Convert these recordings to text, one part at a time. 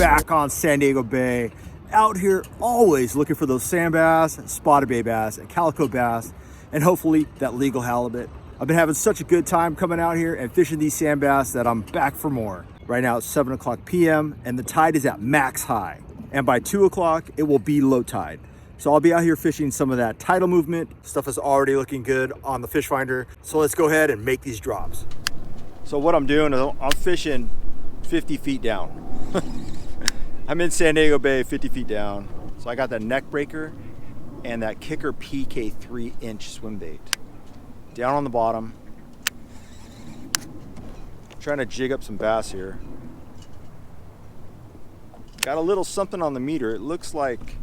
back on San Diego Bay. Out here always looking for those sand bass, spotted bay bass, and calico bass, and hopefully that legal halibut. I've been having such a good time coming out here and fishing these sand bass that I'm back for more. Right now it's 7 o'clock p.m. and the tide is at max high. And by 2 o'clock, it will be low tide. So I'll be out here fishing some of that tidal movement. Stuff is already looking good on the fish finder. So let's go ahead and make these drops. So what I'm doing is I'm fishing 50 feet down. I'm in San Diego Bay, 50 feet down. So I got that neck breaker and that kicker PK 3-inch swim bait. Down on the bottom. Trying to jig up some bass here. Got a little something on the meter. It looks like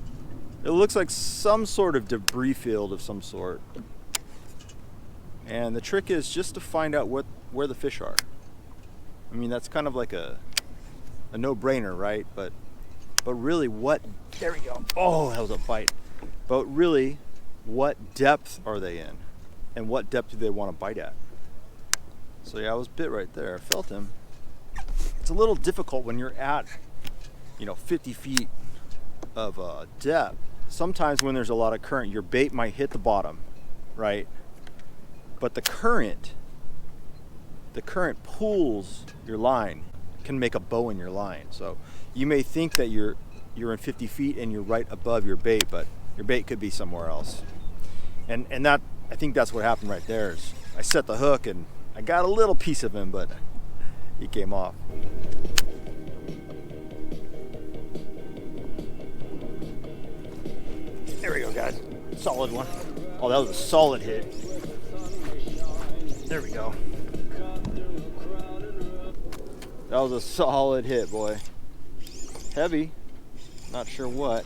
some sort of debris field of some sort. And the trick is just to find out where the fish are. I mean, that's kind of like a no-brainer, right? But really there we go. Oh, that was a bite. But really, what depth are they in? And what depth do they want to bite at? So yeah, I was bit right there. I felt him. It's a little difficult when you're at, 50 feet of depth. Sometimes when there's a lot of current, your bait might hit the bottom, right? But the current pulls your line, can make a bow in your line. So you may think that you're in 50 feet and you're right above your bait, but your bait could be somewhere else. And that, I think that's what happened right there. Is I set the hook and I got a little piece of him, but he came off. There we go, guys. Solid one. Oh, that was a solid hit. There we go. That was a solid hit, boy. Heavy. Not sure what.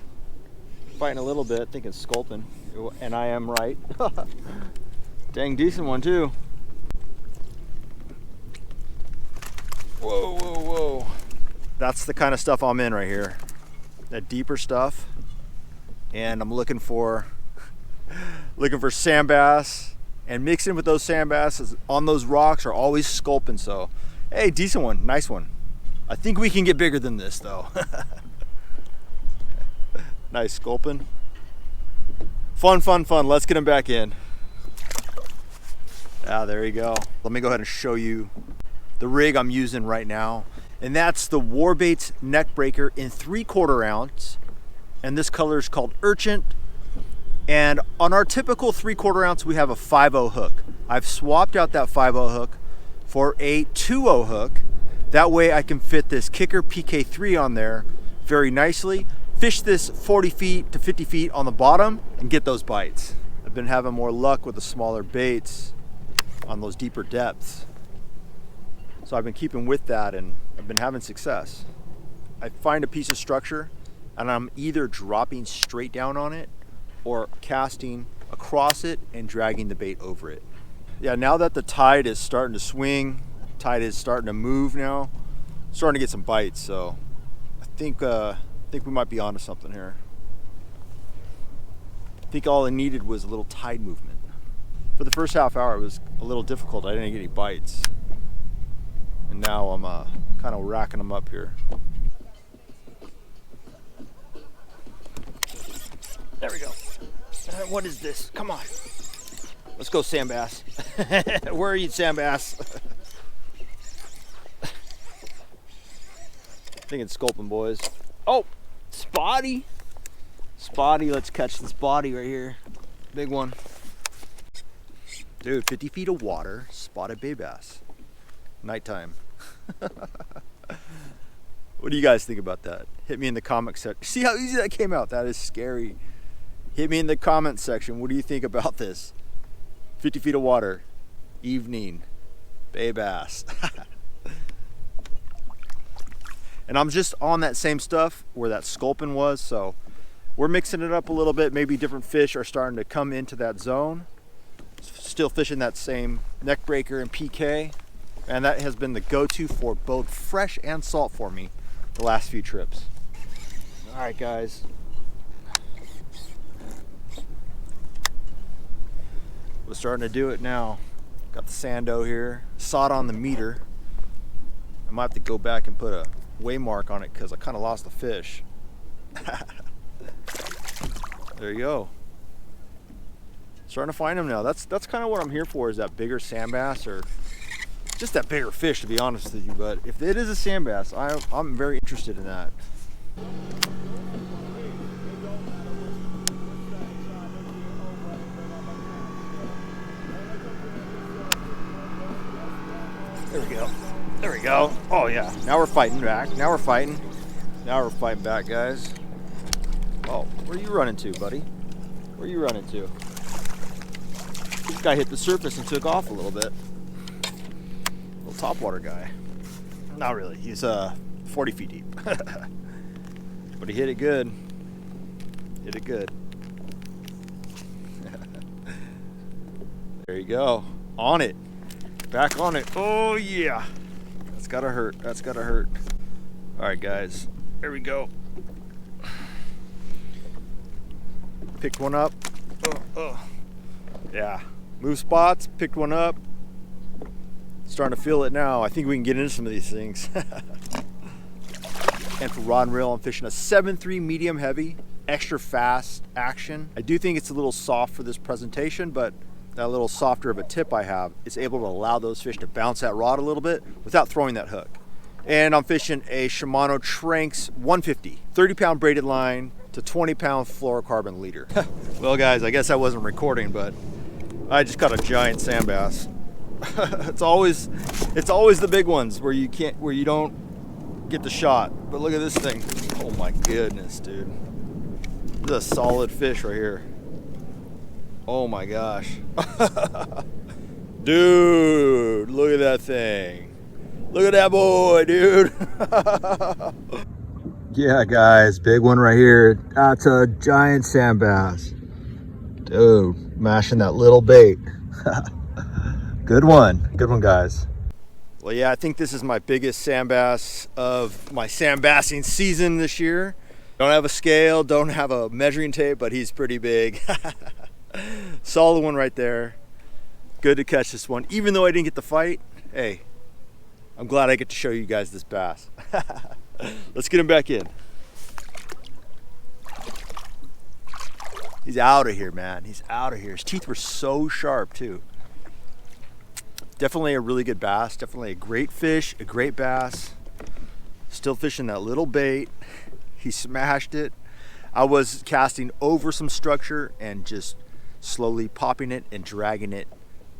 Fighting a little bit, thinking sculpin. And I am right. Dang decent one, too. Whoa, whoa, whoa. That's the kind of stuff I'm in right here. That deeper stuff. And I'm looking for sand bass, and mixing with those sand bass on those rocks are always sculpin. So hey, decent one, nice one. I think we can get bigger than this though. Nice sculpin. Fun. Let's get him back in. There you go. Let me go ahead and show you the rig I'm using right now, and that's the Warbaits neck breaker in 3/4 ounce. And this color is called Urchin. And on our typical 3/4 ounce, we have a 5/0 hook. I've swapped out that 5/0 hook for a 2/0 hook. That way I can fit this kicker PK3 on there very nicely. Fish this 40 feet to 50 feet on the bottom and get those bites. I've been having more luck with the smaller baits on those deeper depths. So I've been keeping with that and I've been having success. I find a piece of structure and I'm either dropping straight down on it or casting across it and dragging the bait over it. Yeah, now that the tide is starting to swing, tide is starting to move now, I'm starting to get some bites, so I think we might be onto something here. I think all I needed was a little tide movement. For the first half hour, it was a little difficult. I didn't get any bites. And now I'm kind of racking them up here. There we go. What is this? Come on. Let's go, sand bass. Where are you, sand bass? I think it's sculpin, boys. Oh, spotty. Spotty, let's catch this body right here. Big one. Dude, 50 feet of water, spotted bay bass. Nighttime. What do you guys think about that? Hit me in the comment section. See how easy that came out? That is scary. Hit me in the comment section. What do you think about this? 50 feet of water, evening, bay bass. And I'm just on that same stuff where that sculpin was, so we're mixing it up a little bit. Maybe different fish are starting to come into that zone. Still fishing that same neck breaker and PK, and that has been the go-to for both fresh and salt for me the last few trips. All right, guys. We're starting to do it now. Got the sando here, saw it on the meter. I might have to go back and put a weigh mark on it because I kind of lost the fish. There you go. Starting to find them now. That's kind of what I'm here for, is that bigger sand bass, or just that bigger fish, to be honest with you. But if it is a sand bass, I'm very interested in that. There we go. There we go. Oh yeah. Now we're fighting back. Now we're fighting. Now we're fighting back, guys. Oh, where are you running to, buddy? Where are you running to? This guy hit the surface and took off a little bit. Little topwater guy. Not really. He's 40 feet deep. But he hit it good. Hit it good. There you go. On it. Back on it. Oh yeah. That's gotta hurt. That's gotta hurt. All right, guys. There we go. Picked one up. Yeah. Move spots. Picked one up. Starting to feel it now. I think we can get into some of these things. And for rod and reel, I'm fishing a 7.3 medium heavy, extra fast action. I do think it's a little soft for this presentation, but that little softer of a tip I have is able to allow those fish to bounce that rod a little bit without throwing that hook. And I'm fishing a Shimano Tranx 150, 30-pound braided line to 20-pound fluorocarbon leader. Well, guys, I guess I wasn't recording, but I just caught a giant sand bass. It's always the big ones where you don't get the shot. But look at this thing. Oh my goodness, dude. This is a solid fish right here. Oh my gosh. Dude, look at that thing. Look at that boy, dude. Yeah, guys, big one right here. That's a giant sand bass. Dude, mashing that little bait. Good one, guys. Well, yeah, I think this is my biggest sand bass of my sand bassing season this year. Don't have a scale, don't have a measuring tape, but he's pretty big. Solid one right there. Good to catch this one. Even though I didn't get the fight, hey, I'm glad I get to show you guys this bass. Let's get him back in. He's out of here, man. He's out of here. His teeth were so sharp, too. Definitely a really good bass. Definitely a great fish, a great bass. Still fishing that little bait. He smashed it. I was casting over some structure and just slowly popping it and dragging it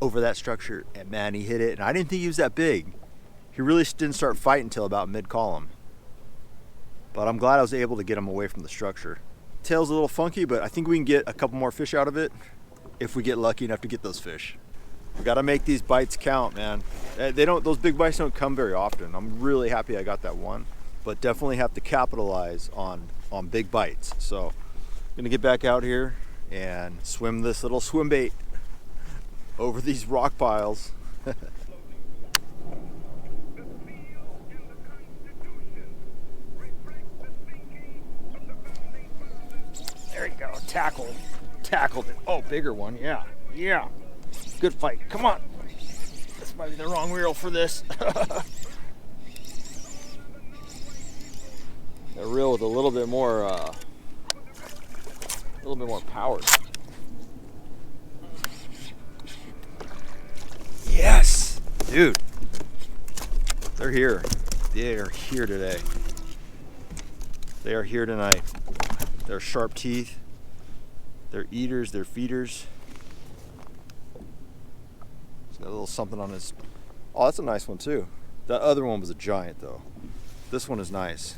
over that structure, and man, he hit it. And I didn't think he was that big. He really didn't start fighting until about mid-column. But I'm glad I was able to get him away from the structure. Tail's a little funky, but I think we can get a couple more fish out of it if we get lucky enough to get those fish. We gotta make these bites count, man. Those big bites don't come very often. I'm really happy I got that one, but definitely have to capitalize on big bites. So I'm gonna get back out here and swim this little swim bait over these rock piles. There you go, tackled it. Oh, bigger one, yeah. Good fight, come on. This might be the wrong reel for this. A reel with a little bit more power. Yes, dude. They're here. They are here today. They are here tonight. They're sharp teeth. They're eaters. They're feeders. He's got a little something on his. Oh, that's a nice one too. That other one was a giant though. This one is nice.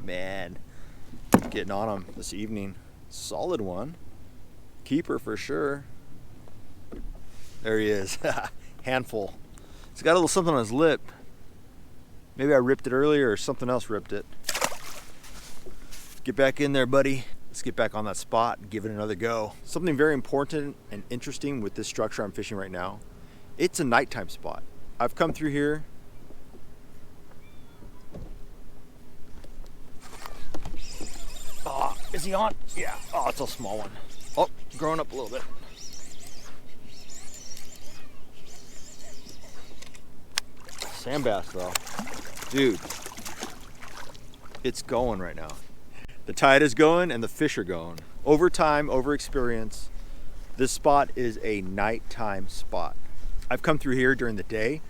Man, getting on him this evening. Solid one. Keeper for sure. There he is. Handful. He's got a little something on his lip. Maybe I ripped it earlier or something else ripped it. Get back in there, buddy. Let's get back on that spot and give it another go. Something very important and interesting with this structure I'm fishing right now. It's a nighttime spot. I've come through here. Oh, is he on? Yeah. Oh, it's a small one. Oh, growing up a little bit. Sand bass though. Dude, it's going right now. The tide is going and the fish are going. Over time, over experience, this spot is a nighttime spot. I've come through here during the day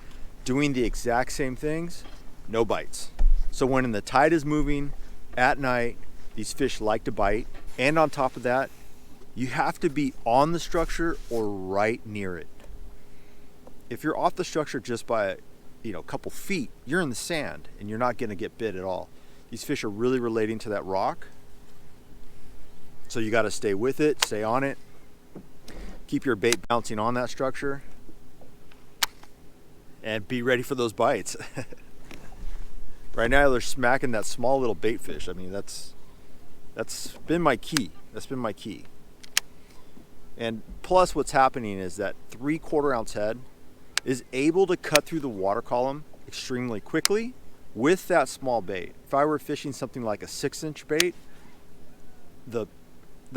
doing the exact same things, no bites. So when the tide is moving at night, these fish like to bite. And on top of that, you have to be on the structure or right near it. If you're off the structure just by a couple feet, you're in the sand and you're not gonna get bit at all. These fish are really relating to that rock. So you gotta stay with it, stay on it. Keep your bait bouncing on that structure and be ready for those bites. Right now they're smacking that small little bait fish. I mean, that's been my key. That's been my key. And plus what's happening is that 3/4 ounce head is able to cut through the water column extremely quickly with that small bait. If I were fishing something like a 6-inch bait, the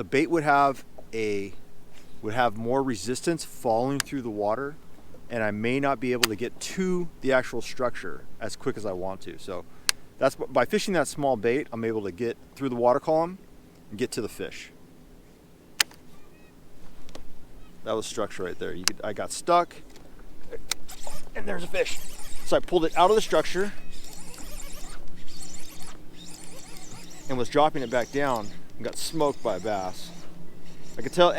bait would have more resistance falling through the water, and I may not be able to get to the actual structure as quick as I want to. So that's by fishing that small bait, I'm able to get through the water column and get to the fish. That was structure right there. I got stuck, and there's a fish. So I pulled it out of the structure and was dropping it back down and got smoked by a bass. I could tell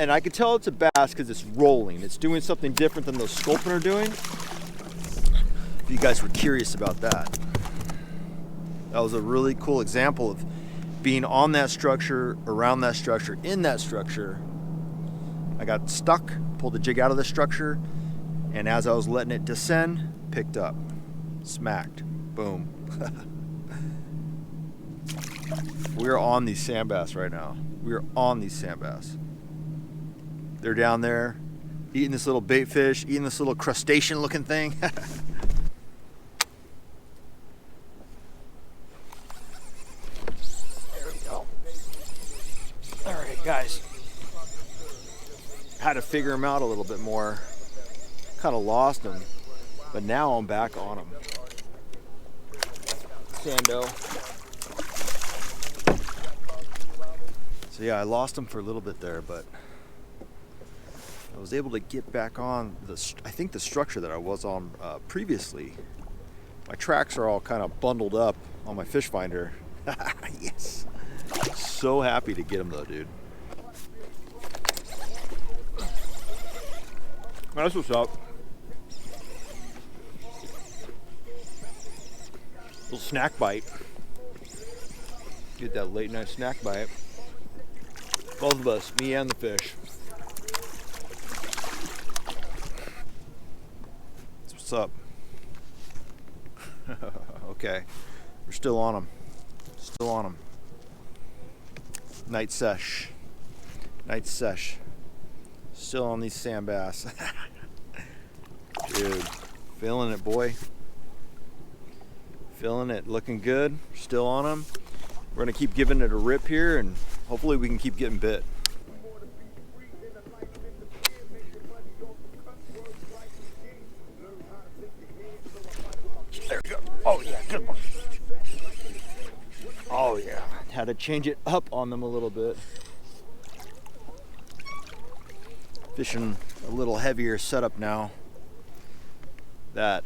it's a bass because it's rolling. It's doing something different than those sculpin are doing. If you guys were curious about that. That was a really cool example of being on that structure, around that structure, in that structure. I got stuck, pulled the jig out of the structure, and as I was letting it descend, picked up, smacked, boom. We're on these sand bass right now. We're on these sand bass. They're down there eating this little bait fish, eating this little crustacean looking thing. There we go. All right, guys. Had to figure them out a little bit more. Kind of lost them, but now I'm back on them. Sando. So yeah, I lost them for a little bit there, but I was able to get back on I think the structure that I was on previously. My tracks are all kind of bundled up on my fish finder. Yes. So happy to get them though, dude. That's what's up. Little snack bite. Get that late night snack bite. Both of us, me and the fish. That's what's up. Okay, we're still on them. Still on them. Night sesh. Night sesh. Still on these sand bass. Dude, feeling it, boy. Feeling it, looking good. Still on them. We're gonna keep giving it a rip here, and hopefully we can keep getting bit. There we go. Oh yeah, good one. Oh yeah, had to change it up on them a little bit. Fishing a little heavier setup now. That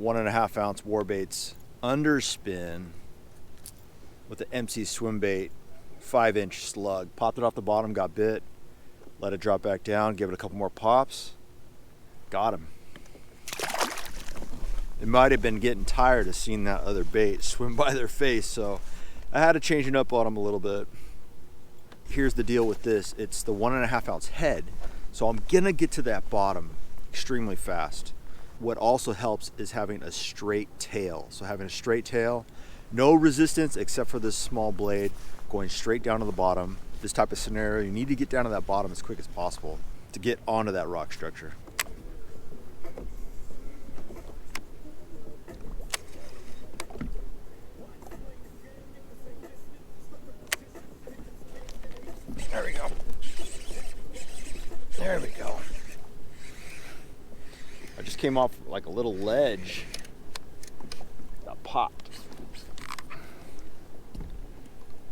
1.5 ounce Warbaits Underspin with the MC Swimbait 5-inch Slug. Popped it off the bottom, got bit, let it drop back down, give it a couple more pops, got him. It might have been getting tired of seeing that other bait swim by their face, so I had to change it up on them a little bit. Here's the deal with this. It's the 1.5 ounce head, so I'm gonna get to that bottom extremely fast. What also helps is having a straight tail. So having a straight tail, no resistance except for this small blade going straight down to the bottom. This type of scenario, you need to get down to that bottom as quick as possible to get onto that rock structure. There we go. There we go. I just came off like a little ledge. Got popped.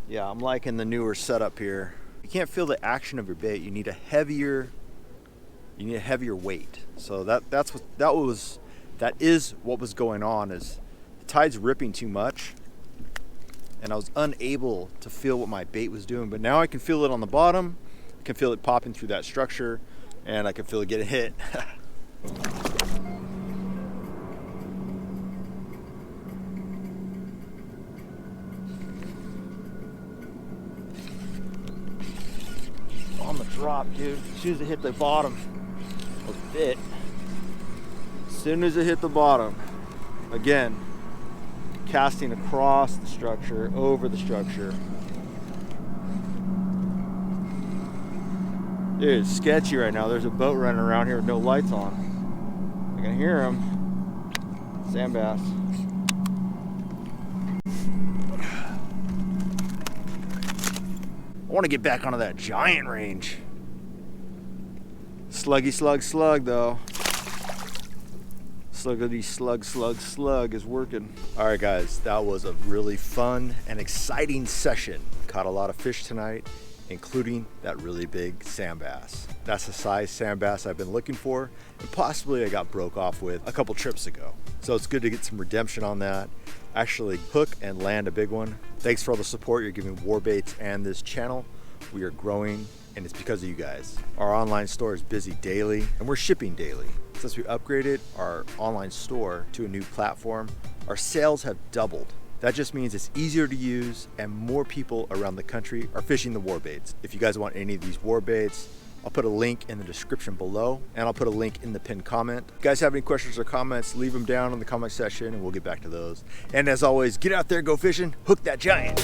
Yeah, I'm liking the newer setup here. You can't feel the action of your bait. You need a heavier weight. So that is what was going on, is the tide's ripping too much and I was unable to feel what my bait was doing. But now I can feel it on the bottom, I can feel it popping through that structure, and I can feel it getting hit. On the drop, dude. As soon as it hit the bottom, it bit. As soon as it hit the bottom, again, casting across the structure, over the structure. Dude, it's sketchy right now. There's a boat running around here with no lights on. I can hear him. Sand bass. I want to get back onto that giant range. Sluggy slug slug though. Sluggity slug slug slug is working. All right guys, that was a really fun and exciting session. Caught a lot of fish tonight, including that really big sand bass. That's the size sand bass I've been looking for, and possibly I got broke off with a couple trips ago. So it's good to get some redemption on that. Actually hook and land a big one. Thanks for all the support you're giving Warbaits and this channel. We are growing, and it's because of you guys. Our online store is busy daily, and we're shipping daily. Since we upgraded our online store to a new platform, our sales have doubled. That just means it's easier to use, and more people around the country are fishing the Warbaits. If you guys want any of these Warbaits, I'll put a link in the description below, and I'll put a link in the pinned comment. If you guys have any questions or comments, leave them down in the comment section and we'll get back to those. And as always, get out there, go fishing, hook that giant.